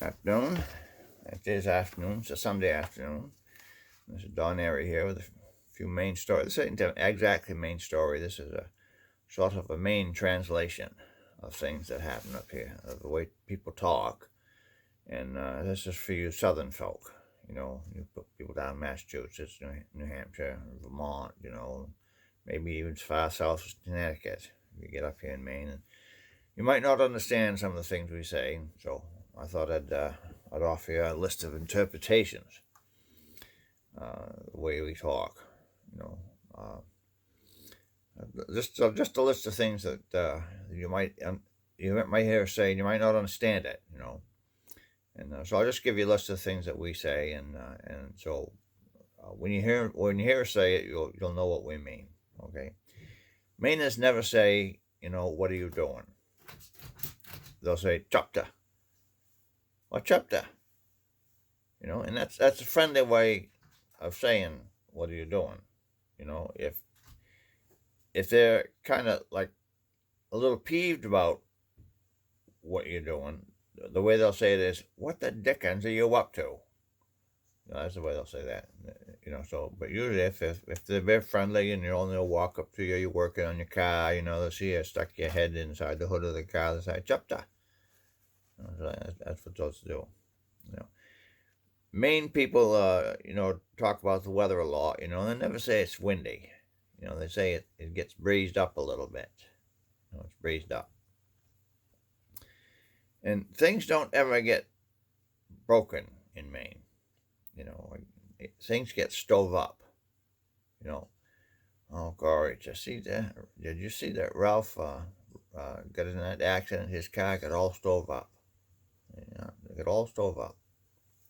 Afternoon. It is afternoon. It's a Sunday afternoon. This is Don Airy here with a few Maine stories. This isn't exactly a Maine story. This is a sort of a Maine translation of things that happen up here, of the way people talk. And this is for you Southern folk. You put people down in Massachusetts, New Hampshire, Vermont, maybe even as far south as Connecticut. You get up here in Maine, and you might not understand some of the things we say, so I thought I'd offer you a list of interpretations, the way we talk. You know, just a list of things that you might hear say, and you might not understand it. And so I'll just give you a list of things that we say, and so when you hear us say it, you'll know what we mean. Okay, Mainers never say, what are you doing? They'll say chapter. Or chapter. And that's a friendly way of saying, what are you doing? If they're kind of like a little peeved about what you're doing, the way they'll say it is, what the dickens are you up to? That's the way they'll say that. But usually if they're very friendly and they'll walk up to you, you're working on your car, they'll see you stuck your head inside the hood of the car, they'll say, chapter. So that's what those do. Maine people, talk about the weather a lot, they never say it's windy. They say it gets breezed up a little bit. It's breezed up. And things don't ever get broken in Maine. Things get stove up. Oh, gory, did you see that Ralph got in that accident? His car got all stove up. It got all stove up.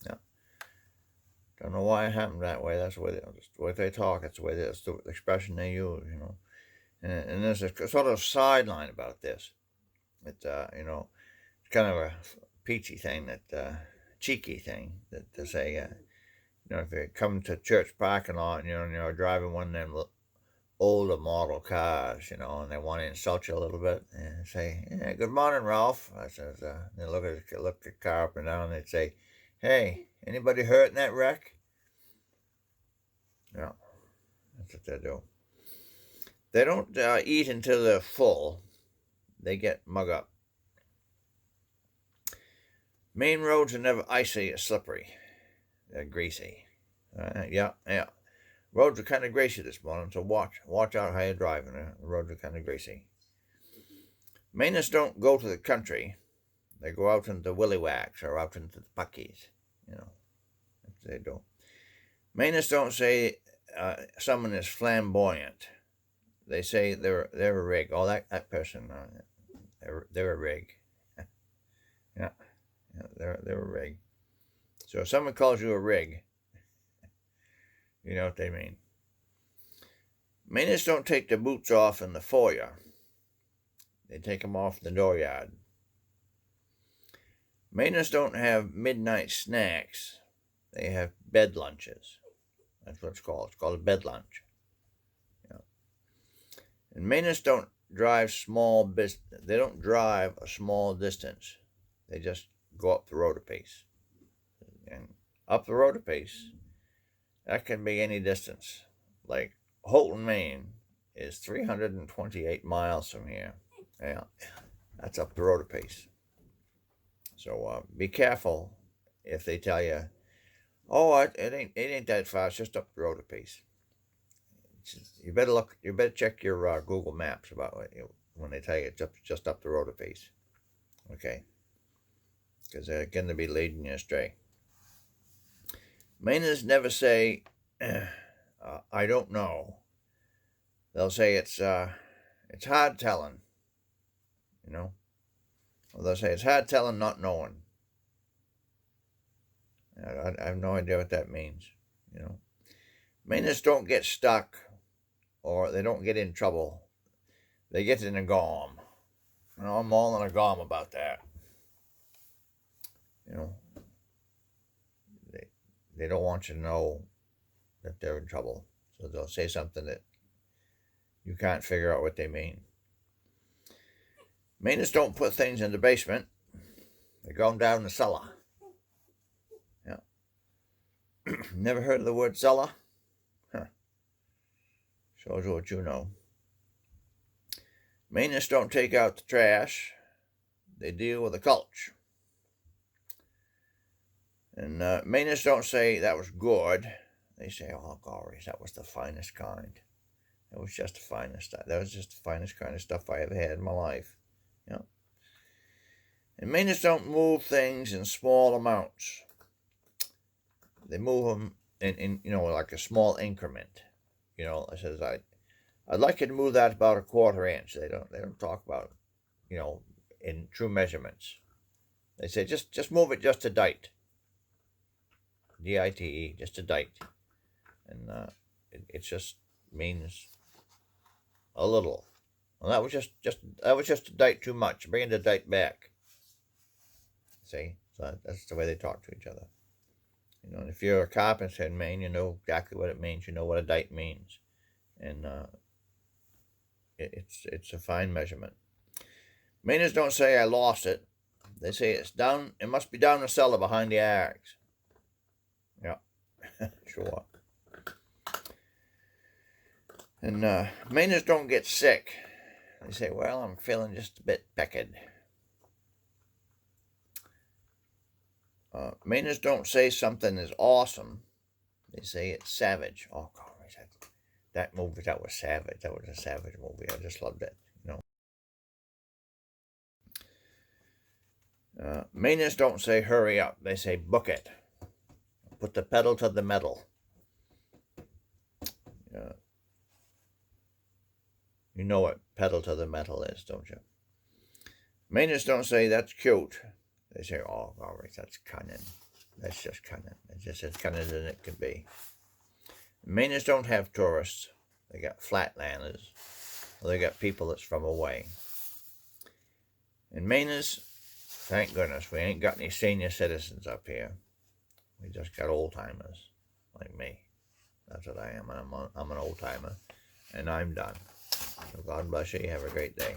Yeah. Don't know why it happened that way. That's the way they talk. That's the way the expression they use. And there's a sort of sideline about this. It's it's kind of a peachy thing, cheeky thing that to say. If you come to church parking lot and you're driving one of them older model cars, and they want to insult you a little bit, and say, "Yeah, good morning, Ralph." I says, they look the car up and down, and they'd say, "Hey, anybody hurt in that wreck?" Yeah, that's what they do. They don't eat until they're full. They get mug up. Main roads are never icy or slippery. They're greasy. Yeah. Roads are kind of greasy this morning, so watch out how you're driving. The roads are kind of greasy. Mainers don't go to the country. They go out into the Willywacks or out into the Buckies. They do. Mainers don't say someone is flamboyant. They say they're a rig. Oh, that person, they're a rig. Yeah, they're a rig. So if someone calls you a rig, you know what they mean. Mainers don't take their boots off in the foyer. They take them off in the dooryard. Mainers don't have midnight snacks. They have bed lunches. That's what it's called. It's called a bed lunch. And Mainers don't drive They don't drive a small distance. They just go up the road a piece. And up the road a piece, that can be any distance. Like Holton, Maine is 328 miles from here. Yeah, that's up the road a piece. So be careful if they tell you, "Oh, it ain't that far. It's just up the road a piece." You better look. You better check your Google Maps about when they tell you it's just up the road a piece. Okay, because they're going to be leading you astray. Mainers never say, "I don't know." They'll say it's hard telling. Or they'll say it's hard telling, not knowing. I have no idea what that means. Mainers don't get stuck, or they don't get in trouble. They get in a gom. I'm all in a gom about that. They don't want you to know that they're in trouble, so they'll say something that you can't figure out what they mean. Mainers don't put things in the basement. They go down in the cellar. Never heard of the word cellar? Huh. Shows you what you know. Mainists don't take out the trash. They deal with the culture. And Mainists don't say that was good. They say, oh, gories, that was the finest kind. That was just the finest stuff. That was just the finest kind of stuff I ever had in my life. You know? And Mainists don't move things in small amounts. They move them in like a small increment. I says, I'd like you to move that about a quarter inch. They don't talk about, in true measurements. They say just move it just a dite. D-I-T-E, just a dite. And it just means a little. Well, that was just a dite too much. Bring the dite back. See, so that's the way they talk to each other. And if you're a carpenter in Maine, you know exactly what it means. You know what a dite means, and it's a fine measurement. Mainers don't say I lost it. They say it's down. It must be down the cellar behind the ags. Yeah, sure. And Mainers don't get sick. They say, well, I'm feeling just a bit pecked. Mainers don't say something is awesome. They say it's savage. Oh, God, that movie, that was savage. That was a savage movie. I just loved it. Mainers don't say hurry up. They say book it. Put the pedal to the metal. You know what pedal to the metal is, don't you? Mainers don't say that's cute. They say, oh, all right, that's cunning. That's just cunning. It's just as cunning as it can be. Mainers don't have tourists. They got flatlanders. Or they got people that's from away. And Mainers, thank goodness, we ain't got any senior citizens up here. We just got old-timers like me. That's what I am. I'm an old-timer. And I'm done. So God bless you. Have a great day.